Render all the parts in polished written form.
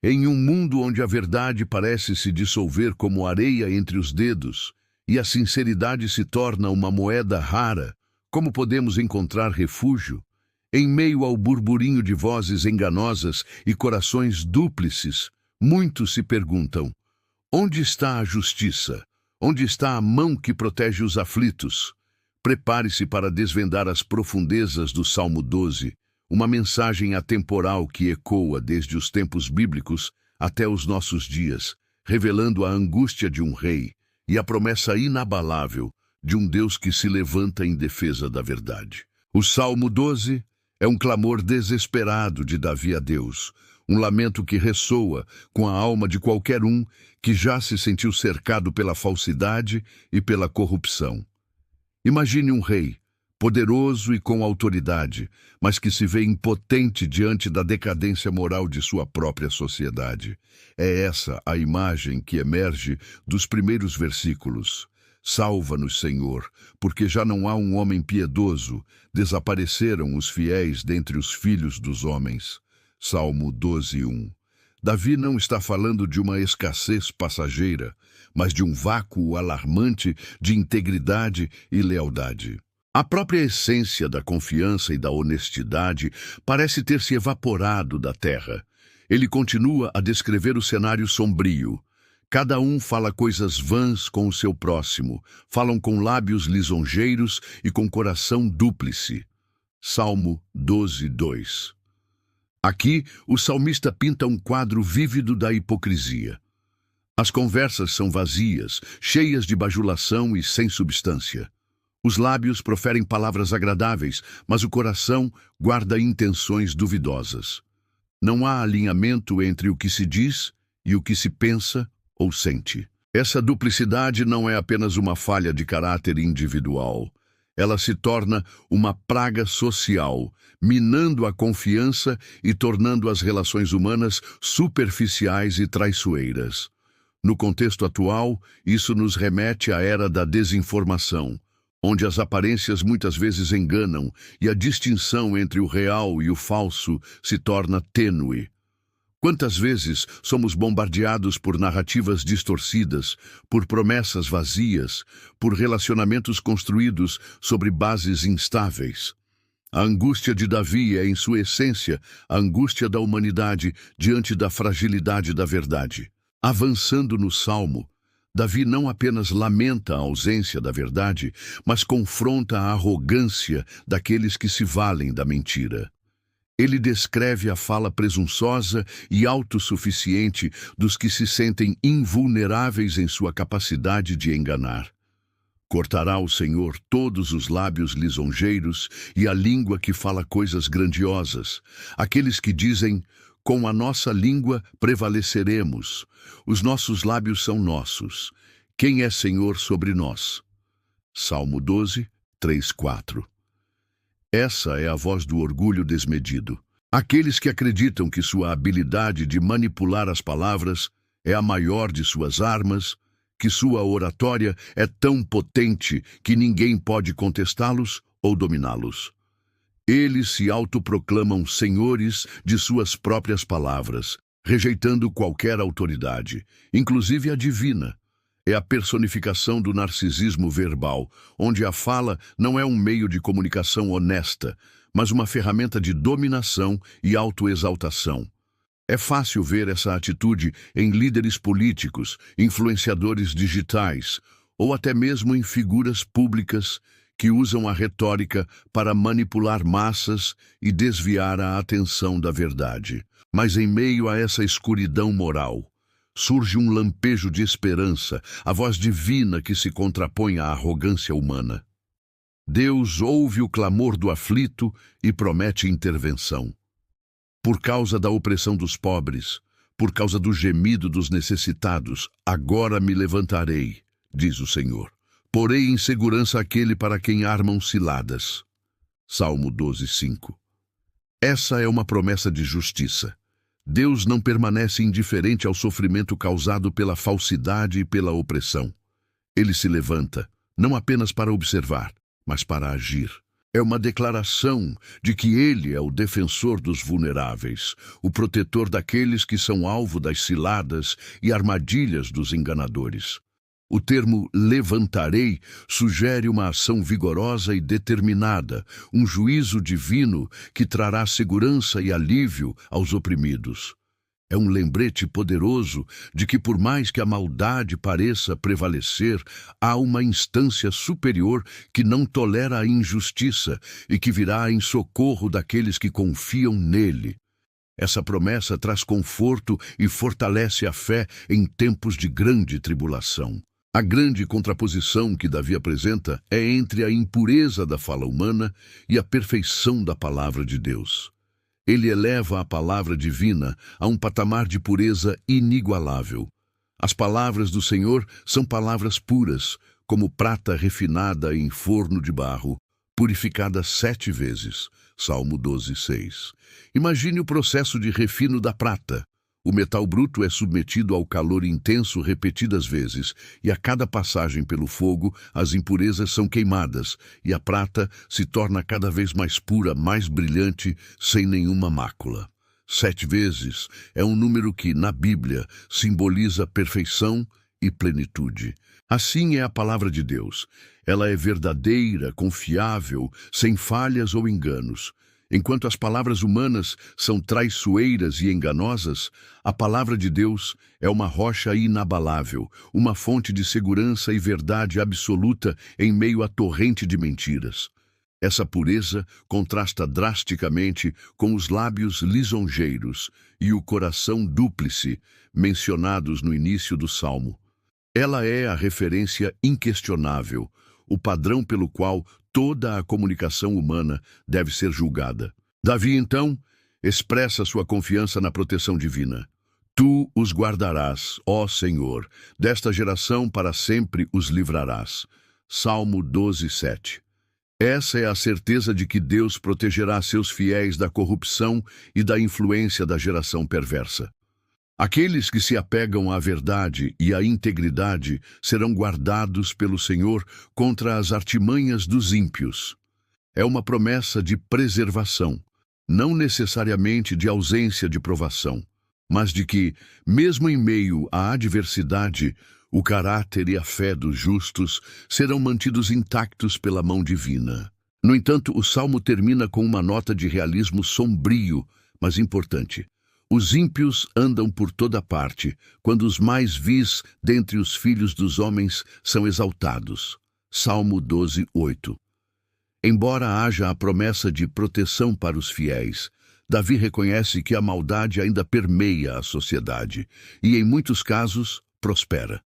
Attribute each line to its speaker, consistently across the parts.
Speaker 1: Em um mundo onde a verdade parece se dissolver como areia entre os dedos e a sinceridade se torna uma moeda rara, como podemos encontrar refúgio? Em meio ao burburinho de vozes enganosas e corações dúplices, muitos se perguntam: onde está a justiça? Onde está a mão que protege os aflitos? Prepare-se para desvendar as profundezas do Salmo 12, uma mensagem atemporal que ecoa desde os tempos bíblicos até os nossos dias, revelando a angústia de um rei e a promessa inabalável de um Deus que se levanta em defesa da verdade. O Salmo 12 é um clamor desesperado de Davi a Deus, um lamento que ressoa com a alma de qualquer um que já se sentiu cercado pela falsidade e pela corrupção. Imagine um rei, poderoso e com autoridade, mas que se vê impotente diante da decadência moral de sua própria sociedade. É essa a imagem que emerge dos primeiros versículos. Salva-nos, Senhor, porque já não há um homem piedoso, desapareceram os fiéis dentre os filhos dos homens. Salmo 12:1. Davi não está falando de uma escassez passageira, mas de um vácuo alarmante de integridade e lealdade. A própria essência da confiança e da honestidade parece ter se evaporado da terra. Ele continua a descrever o cenário sombrio. Cada um fala coisas vãs com o seu próximo, falam com lábios lisonjeiros e com coração dúplice. Salmo 12:2. Aqui, o salmista pinta um quadro vívido da hipocrisia. As conversas são vazias, cheias de bajulação e sem substância. Os lábios proferem palavras agradáveis, mas o coração guarda intenções duvidosas. Não há alinhamento entre o que se diz e o que se pensa ou sente. Essa duplicidade não é apenas uma falha de caráter individual. Ela se torna uma praga social, minando a confiança e tornando as relações humanas superficiais e traiçoeiras. No contexto atual, isso nos remete à era da desinformação, onde as aparências muitas vezes enganam e a distinção entre o real e o falso se torna tênue. Quantas vezes somos bombardeados por narrativas distorcidas, por promessas vazias, por relacionamentos construídos sobre bases instáveis? A angústia de Davi é, em sua essência, a angústia da humanidade diante da fragilidade da verdade. Avançando no Salmo, Davi não apenas lamenta a ausência da verdade, mas confronta a arrogância daqueles que se valem da mentira. Ele descreve a fala presunçosa e autossuficiente dos que se sentem invulneráveis em sua capacidade de enganar. Cortará o Senhor todos os lábios lisonjeiros e a língua que fala coisas grandiosas, aqueles que dizem: com a nossa língua prevaleceremos, os nossos lábios são nossos. Quem é Senhor sobre nós? Salmo 12, 3, 4. Essa é a voz do orgulho desmedido. Aqueles que acreditam que sua habilidade de manipular as palavras é a maior de suas armas, que sua oratória é tão potente que ninguém pode contestá-los ou dominá-los. Eles se autoproclamam senhores de suas próprias palavras, rejeitando qualquer autoridade, inclusive a divina. É a personificação do narcisismo verbal, onde a fala não é um meio de comunicação honesta, mas uma ferramenta de dominação e autoexaltação. É fácil ver essa atitude em líderes políticos, influenciadores digitais, ou até mesmo em figuras públicas que usam a retórica para manipular massas e desviar a atenção da verdade. Mas em meio a essa escuridão moral, surge um lampejo de esperança, a voz divina que se contrapõe à arrogância humana. Deus ouve o clamor do aflito e promete intervenção. Por causa da opressão dos pobres, por causa do gemido dos necessitados, agora me levantarei, diz o Senhor. Porei em segurança aquele para quem armam ciladas. Salmo 12, 5. Essa é uma promessa de justiça. Deus não permanece indiferente ao sofrimento causado pela falsidade e pela opressão. Ele se levanta, não apenas para observar, mas para agir. É uma declaração de que ele é o defensor dos vulneráveis, o protetor daqueles que são alvo das ciladas e armadilhas dos enganadores. O termo levantarei sugere uma ação vigorosa e determinada, um juízo divino que trará segurança e alívio aos oprimidos. É um lembrete poderoso de que, por mais que a maldade pareça prevalecer, há uma instância superior que não tolera a injustiça e que virá em socorro daqueles que confiam nele. Essa promessa traz conforto e fortalece a fé em tempos de grande tribulação. A grande contraposição que Davi apresenta é entre a impureza da fala humana e a perfeição da palavra de Deus. Ele eleva a palavra divina a um patamar de pureza inigualável. As palavras do Senhor são palavras puras, como prata refinada em forno de barro, purificada 7 vezes. Salmo 12:6. Imagine o processo de refino da prata. O metal bruto é submetido ao calor intenso repetidas vezes, e a cada passagem pelo fogo, as impurezas são queimadas, e a prata se torna cada vez mais pura, mais brilhante, sem nenhuma mácula. 7 vezes é um número que, na Bíblia, simboliza perfeição e plenitude. Assim é a palavra de Deus. Ela é verdadeira, confiável, sem falhas ou enganos. Enquanto as palavras humanas são traiçoeiras e enganosas, a palavra de Deus é uma rocha inabalável, uma fonte de segurança e verdade absoluta em meio à torrente de mentiras. Essa pureza contrasta drasticamente com os lábios lisonjeiros e o coração dúplice, mencionados no início do Salmo. Ela é a referência inquestionável, o padrão pelo qual toda a comunicação humana deve ser julgada. Davi, então, expressa sua confiança na proteção divina. Tu os guardarás, ó Senhor, desta geração para sempre os livrarás. Salmo 12:7. Essa é a certeza de que Deus protegerá seus fiéis da corrupção e da influência da geração perversa. Aqueles que se apegam à verdade e à integridade serão guardados pelo Senhor contra as artimanhas dos ímpios. É uma promessa de preservação, não necessariamente de ausência de provação, mas de que, mesmo em meio à adversidade, o caráter e a fé dos justos serão mantidos intactos pela mão divina. No entanto, o Salmo termina com uma nota de realismo sombrio, mas importante. Os ímpios andam por toda parte, quando os mais vis dentre os filhos dos homens são exaltados. Salmo 12:8. Embora haja a promessa de proteção para os fiéis, Davi reconhece que a maldade ainda permeia a sociedade e, em muitos casos, prospera.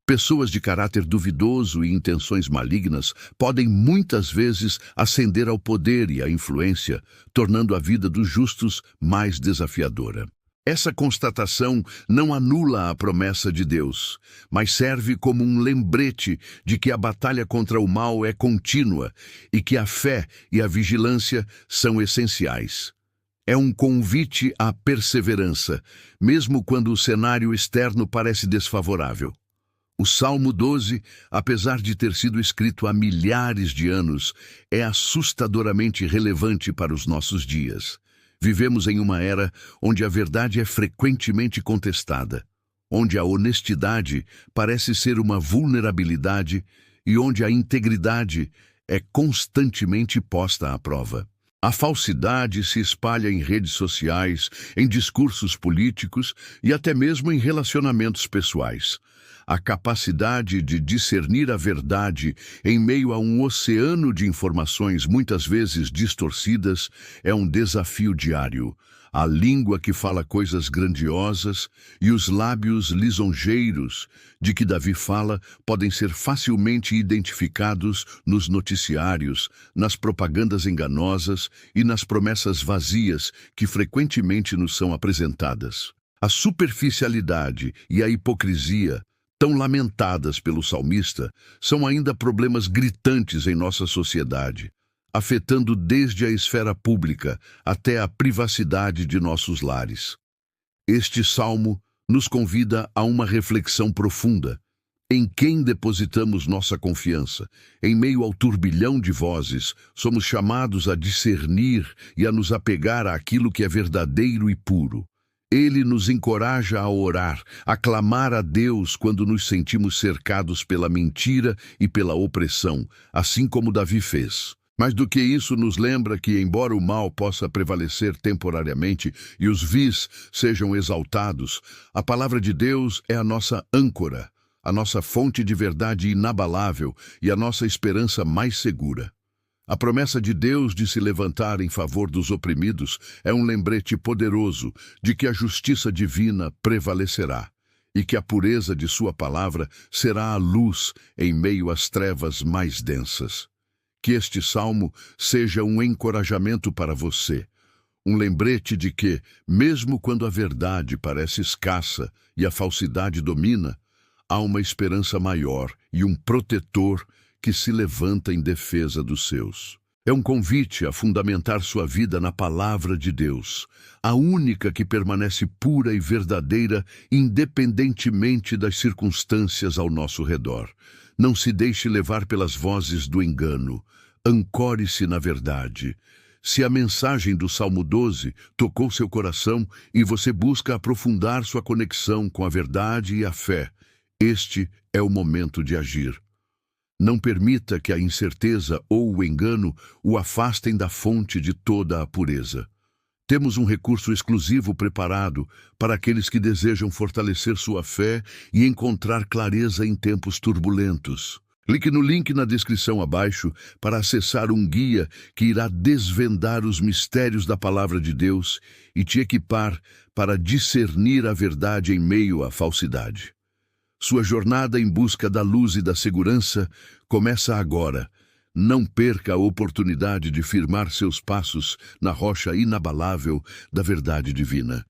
Speaker 1: Pessoas de caráter duvidoso e intenções malignas podem muitas vezes ascender ao poder e à influência, tornando a vida dos justos mais desafiadora. Essa constatação não anula a promessa de Deus, mas serve como um lembrete de que a batalha contra o mal é contínua e que a fé e a vigilância são essenciais. É um convite à perseverança, mesmo quando o cenário externo parece desfavorável. O Salmo 12, apesar de ter sido escrito há milhares de anos, é assustadoramente relevante para os nossos dias. Vivemos em uma era onde a verdade é frequentemente contestada, onde a honestidade parece ser uma vulnerabilidade e onde a integridade é constantemente posta à prova. A falsidade se espalha em redes sociais, em discursos políticos e até mesmo em relacionamentos pessoais. A capacidade de discernir a verdade em meio a um oceano de informações muitas vezes distorcidas é um desafio diário. A língua que fala coisas grandiosas e os lábios lisonjeiros de que Davi fala podem ser facilmente identificados nos noticiários, nas propagandas enganosas e nas promessas vazias que frequentemente nos são apresentadas. A superficialidade e a hipocrisia, tão lamentadas pelo salmista, são ainda problemas gritantes em nossa sociedade, afetando desde a esfera pública até a privacidade de nossos lares. Este salmo nos convida a uma reflexão profunda. Em quem depositamos nossa confiança? Em meio ao turbilhão de vozes, somos chamados a discernir e a nos apegar àquilo que é verdadeiro e puro. Ele nos encoraja a orar, a clamar a Deus quando nos sentimos cercados pela mentira e pela opressão, assim como Davi fez. Mais do que isso, nos lembra que, embora o mal possa prevalecer temporariamente e os vis sejam exaltados, a palavra de Deus é a nossa âncora, a nossa fonte de verdade inabalável e a nossa esperança mais segura. A promessa de Deus de se levantar em favor dos oprimidos é um lembrete poderoso de que a justiça divina prevalecerá e que a pureza de sua palavra será a luz em meio às trevas mais densas. Que este salmo seja um encorajamento para você, um lembrete de que, mesmo quando a verdade parece escassa e a falsidade domina, há uma esperança maior e um protetor que se levanta em defesa dos seus. É um convite a fundamentar sua vida na palavra de Deus, a única que permanece pura e verdadeira independentemente das circunstâncias ao nosso redor. Não se deixe levar pelas vozes do engano. Ancore-se na verdade. Se a mensagem do Salmo 12 tocou seu coração e você busca aprofundar sua conexão com a verdade e a fé, este é o momento de agir. Não permita que a incerteza ou o engano o afastem da fonte de toda a pureza. Temos um recurso exclusivo preparado para aqueles que desejam fortalecer sua fé e encontrar clareza em tempos turbulentos. Clique no link na descrição abaixo para acessar um guia que irá desvendar os mistérios da palavra de Deus e te equipar para discernir a verdade em meio à falsidade. Sua jornada em busca da luz e da segurança começa agora. Não perca a oportunidade de firmar seus passos na rocha inabalável da verdade divina.